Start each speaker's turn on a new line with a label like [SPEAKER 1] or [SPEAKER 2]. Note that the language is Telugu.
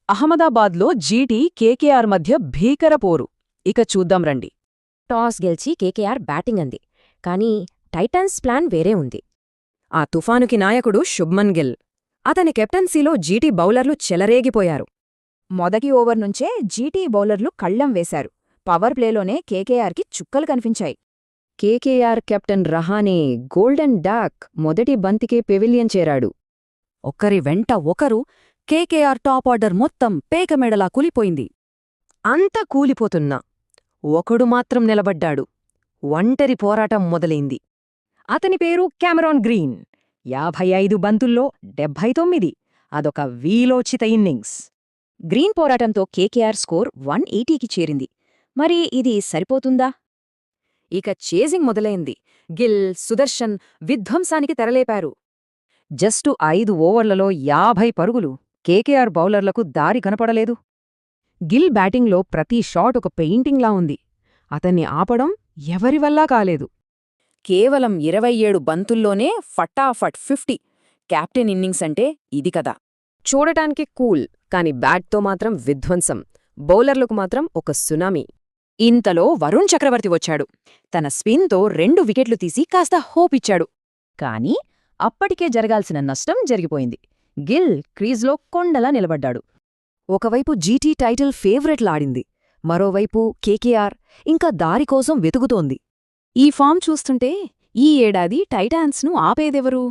[SPEAKER 1] అహ్మదాబాద్లో జీటీ కేకేఆర్ మధ్య భీకర పోరు. ఇక చూద్దాం రండి.
[SPEAKER 2] టాస్ గెలిచి కేకేఆర్ బ్యాటింగ్ అంది. కానీ టైటన్స్ ప్లాన్ వేరే ఉంది. ఆ తుఫానుకి నాయకుడు శుభ్మన్ గిల్. అతని కెప్టెన్సీలో జీటీ బౌలర్లు చెలరేగిపోయారు.
[SPEAKER 3] మొదటి ఓవర్ నుంచే జీటీ బౌలర్లు కళ్లం వేశారు. పవర్ ప్లేలోనే కేకేఆర్కి చుక్కలు కనిపించాయి.
[SPEAKER 2] KKR captain Rahane golden duck మొదటి బంతికే పెవిలియన్ చేరాడు.
[SPEAKER 1] ఒకరి వెంట ఒకరు కేకేఆర్ టాప్ ఆర్డర్ మొత్తం పేకమెడలా కూలిపోయింది.
[SPEAKER 2] అంతా కూలిపోతున్నా ఒకడు మాత్రం నిలబడ్డాడు. ఒంటరి పోరాటం మొదలైంది. అతని పేరు కెమెరాన్ గ్రీన్. 55 బంతుల్లో 79. అదొక వీలోచిత ఇన్నింగ్స్.
[SPEAKER 3] గ్రీన్ పోరాటంతో కేకేఆర్ స్కోర్ 180కి చేరింది. మరి ఇది సరిపోతుందా?
[SPEAKER 2] ఇక చేజింగ్ మొదలైంది. గిల్, సుదర్శన్ విధ్వంసానికి తెరలేపారు. జస్టు 5 ఓవర్లలో 50 పరుగులు. కేకేఆర్ బౌలర్లకు దారి కనపడలేదు. గిల్ బ్యాటింగ్లో ప్రతి షాట్ ఒక పెయింటింగ్లా ఉంది. అతన్ని ఆపడం ఎవరివల్లా కాలేదు.
[SPEAKER 3] కేవలం 27 బంతుల్లోనే ఫటాఫట్ 50. కెప్టెన్ ఇన్నింగ్స్ అంటే ఇది కదా.
[SPEAKER 2] చూడటానికి కూల్, కాని బ్యాట్తో మాత్రం విధ్వంసం. బౌలర్లకు మాత్రం ఒక సునామీ.
[SPEAKER 3] ఇంతలో వరుణ్ చక్రవర్తి వచ్చాడు. తన స్పిన్తో 2 వికెట్లు తీసి కాస్త హోపిచ్చాడు. కాని అప్పటికే జరగాల్సిన నష్టం జరిగిపోయింది. గిల్ క్రీజ్లో కొండలా నిలబడ్డాడు.
[SPEAKER 2] ఒకవైపు జీటీ టైటిల్ ఫేవరెట్లాడింది. మరోవైపు కేకేఆర్ ఇంకా దారికోసం వెతుకుతోంది.
[SPEAKER 3] ఈ ఫామ్ చూస్తుంటే ఈ ఏడాది టైటాన్స్ను ఆపేదెవరు?